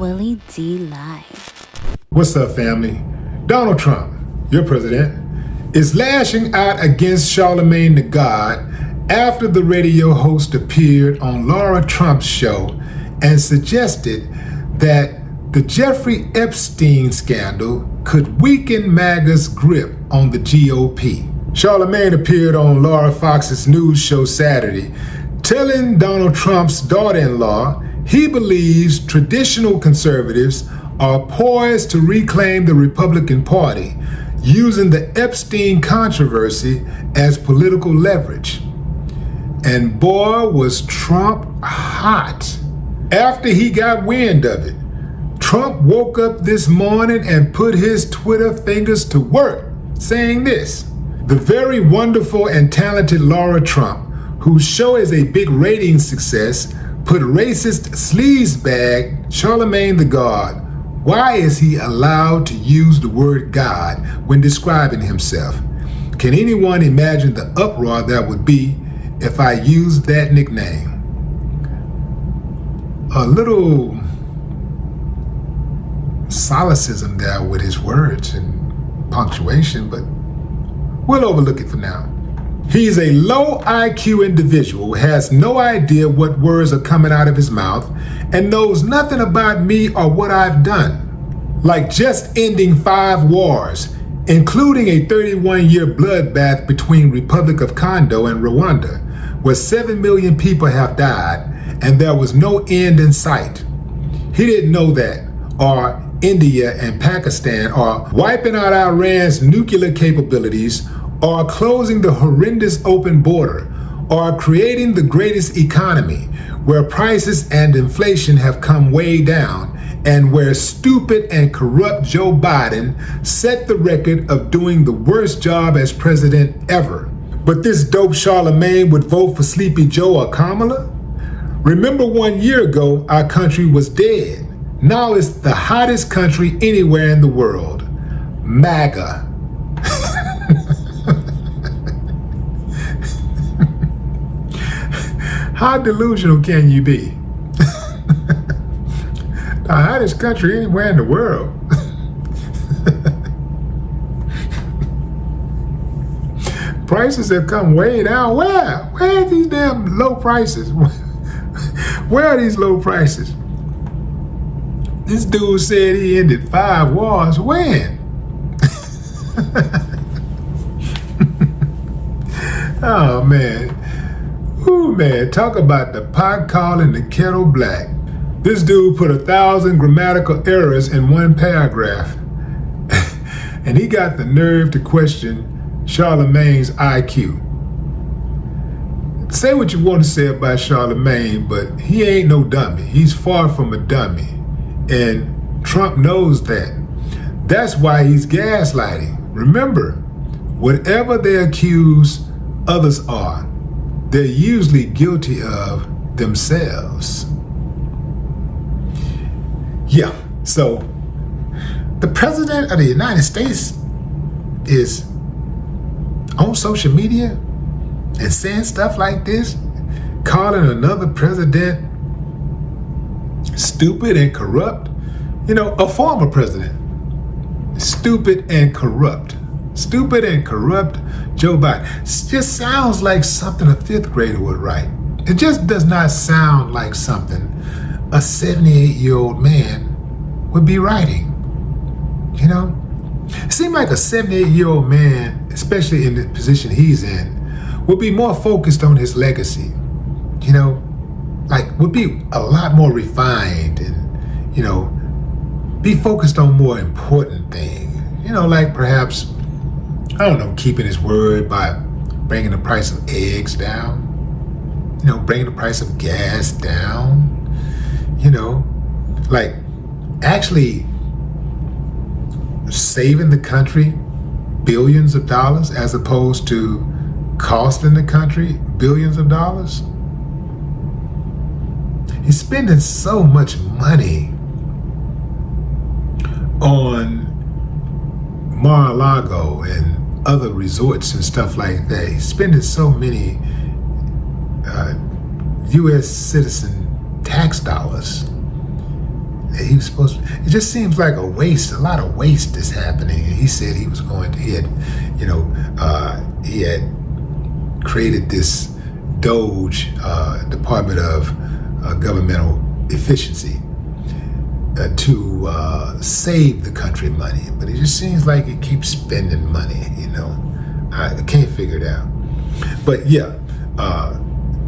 Willie D Live. What's up, family? Donald Trump, your president, is lashing out against Charlemagne the God after the radio host appeared on Laura Trump's show and suggested that the Jeffrey Epstein scandal could weaken MAGA's grip on the GOP. Charlamagne appeared on Laura Fox's news show Saturday, telling Donald Trump's daughter-in-law he believes traditional conservatives are poised to reclaim the Republican Party, using the Epstein controversy as political leverage. And boy, was Trump hot. After he got wind of it, Trump woke up this morning and put his Twitter fingers to work, saying this: "The very wonderful and talented Laura Trump, whose show is a big ratings success, put racist sleazebag Charlemagne the God. Why is he allowed to use the word God when describing himself? Can anyone imagine the uproar that would be if I used that nickname?" A little solecism there with his words and punctuation, but we'll overlook it for now. He's a low IQ individual who has no idea what words are coming out of his mouth and knows nothing about me or what I've done. Like just ending 5 wars, including a 31-year bloodbath between Republic of Congo and Rwanda, where 7 million people have died and there was no end in sight. He didn't know that, or India and Pakistan are wiping out Iran's nuclear capabilities, or closing the horrendous open border, or creating the greatest economy where prices and inflation have come way down, and where stupid and corrupt Joe Biden set the record of doing the worst job as president ever. But this dope Charlamagne would vote for Sleepy Joe or Kamala? Remember 1 year ago, our country was dead. Now it's the hottest country anywhere in the world. MAGA. How delusional can you be? The hottest country anywhere in the world. Prices have come way down. Where? Where are these damn low prices? Where are these low prices? This dude said he ended 5 wars. When? Oh, man. Ooh, man, talk about the pot calling the kettle black. This dude put 1,000 grammatical errors in one paragraph. And he got the nerve to question Charlemagne's IQ. Say what you want to say about Charlemagne, but he ain't no dummy. He's far from a dummy. And Trump knows that. That's why he's gaslighting. Remember, whatever they accuse others are, they're usually guilty of themselves. Yeah, so the president of the United States is on social media and saying stuff like this, calling another president stupid and corrupt. You know, a former president, stupid and corrupt. Stupid and corrupt Joe Biden. It just sounds like something a 5th grader would write. It just does not sound like something a 78-year-old man would be writing. You know? It seemed like a 78-year-old man, especially in the position he's in, would be more focused on his legacy. You know? Like, would be a lot more refined and, you know, be focused on more important things. You know, like perhaps, I don't know, keeping his word by bringing the price of eggs down, you know, bringing the price of gas down, you know, like actually saving the country billions of dollars as opposed to costing the country billions of dollars. He's spending so much money on Mar-a-Lago and other resorts and stuff like that. He's spending so many U.S. citizen tax dollars he was supposed to, it just seems like a lot of waste is happening. And he said he was he had created this Doge, Department of Governmental Efficiency, to save the country money. But it just seems like he keeps spending money, I can't figure it out. But yeah,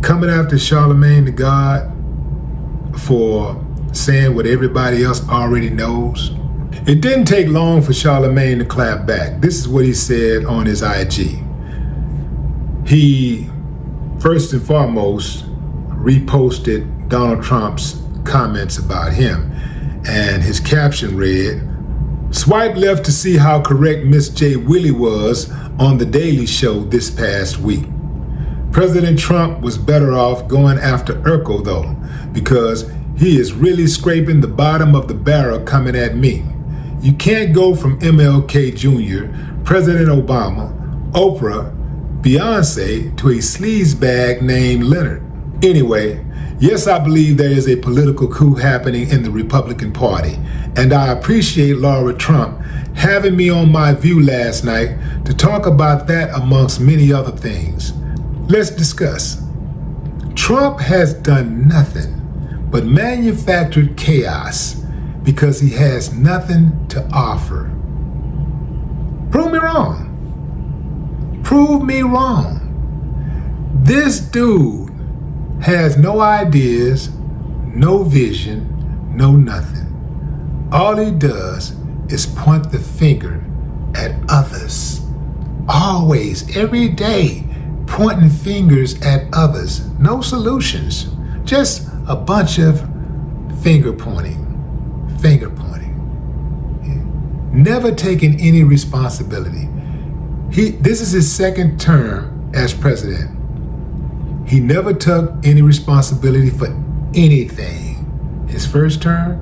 coming after Charlemagne the God for saying what everybody else already knows. It didn't take long for Charlemagne to clap back. This is what he said on his IG. He, first and foremost, reposted Donald Trump's comments about him, and his caption read, "Swipe left to see how correct Miss J. Willie was on The Daily Show this past week. President Trump was better off going after Urkel though, because he is really scraping the bottom of the barrel coming at me. You can't go from MLK Jr., President Obama, Oprah, Beyonce to a sleazebag named Leonard. Anyway, yes, I believe there is a political coup happening in the Republican Party, and I appreciate Laura Trump having me on My View last night to talk about that amongst many other things. Let's discuss. Trump has done nothing but manufactured chaos because he has nothing to offer. Prove me wrong. Prove me wrong. This dude has no ideas, no vision, no nothing. All he does is point the finger at others. Always, every day, pointing fingers at others. No solutions. Just a bunch of finger pointing. Never taking any responsibility. This is his second term as president. He never took any responsibility for anything. His first term,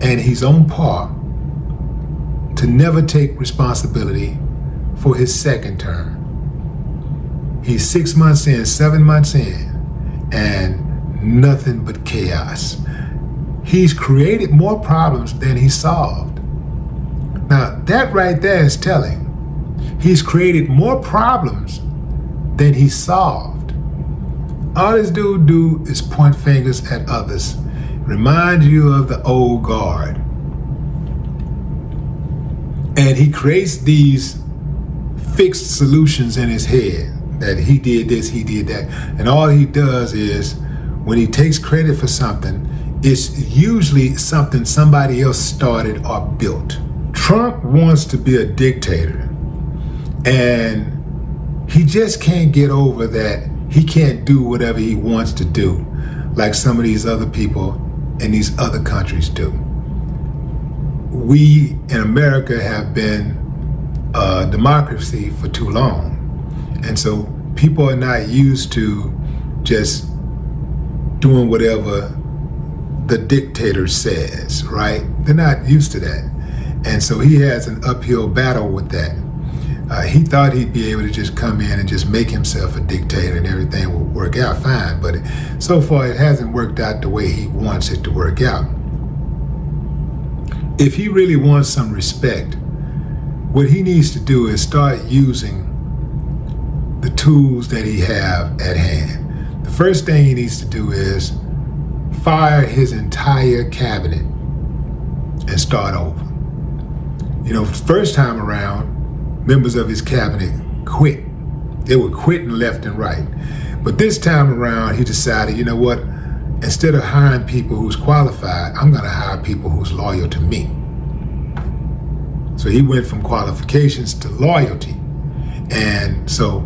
and he's on par to never take responsibility for his second term. He's 6 months in, 7 months in, and nothing but chaos. He's created more problems than he solved. Now, that right there is telling. He's created more problems than he solved. All this dude do is point fingers at others. Remind you of the old guard. And he creates these fixed solutions in his head that he did this, he did that. And all he does is, when he takes credit for something, it's usually something somebody else started or built. Trump wants to be a dictator, and he just can't get over that he can't do whatever he wants to do, like some of these other people in these other countries do. We in America have been a democracy for too long, and so people are not used to just doing whatever the dictator says, right? They're not used to that. And so he has an uphill battle with that. He thought he'd be able to just come in and just make himself a dictator and everything will work out fine. But so far it hasn't worked out the way he wants it to work out. If he really wants some respect, what he needs to do is start using the tools that he have at hand. The first thing he needs to do is fire his entire cabinet and start over. First time around, members of his cabinet quit. They were quitting left and right. But this time around, he decided, you know what? Instead of hiring people who's qualified, I'm gonna hire people who's loyal to me. So he went from qualifications to loyalty. And so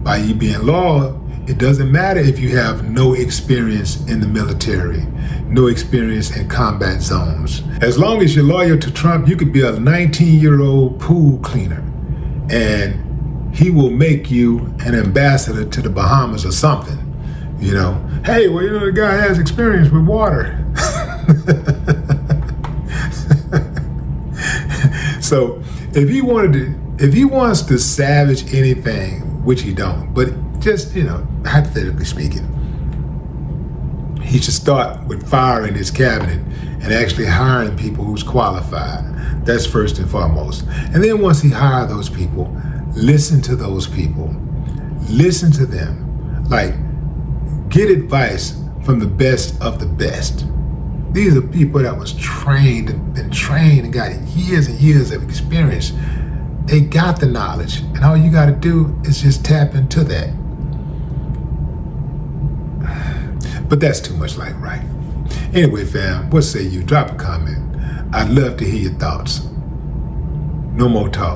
by you being loyal, it doesn't matter if you have no experience in the military, no experience in combat zones. As long as you're loyal to Trump, you could be a 19-year-old pool cleaner, and he will make you an ambassador to the Bahamas or something. Hey, the guy has experience with water. So if he wants to savage anything, which he don't, but just, hypothetically speaking, he should start with firing his cabinet and actually hiring people who's qualified. That's first and foremost. And then once he hires those people, listen to those people. Listen to them. Like, get advice from the best of the best. These are people that was trained and got years and years of experience. They got the knowledge, and all you got to do is just tap into that. But that's too much like right. Anyway, fam, what say you? Drop a comment. I'd love to hear your thoughts. No more talk.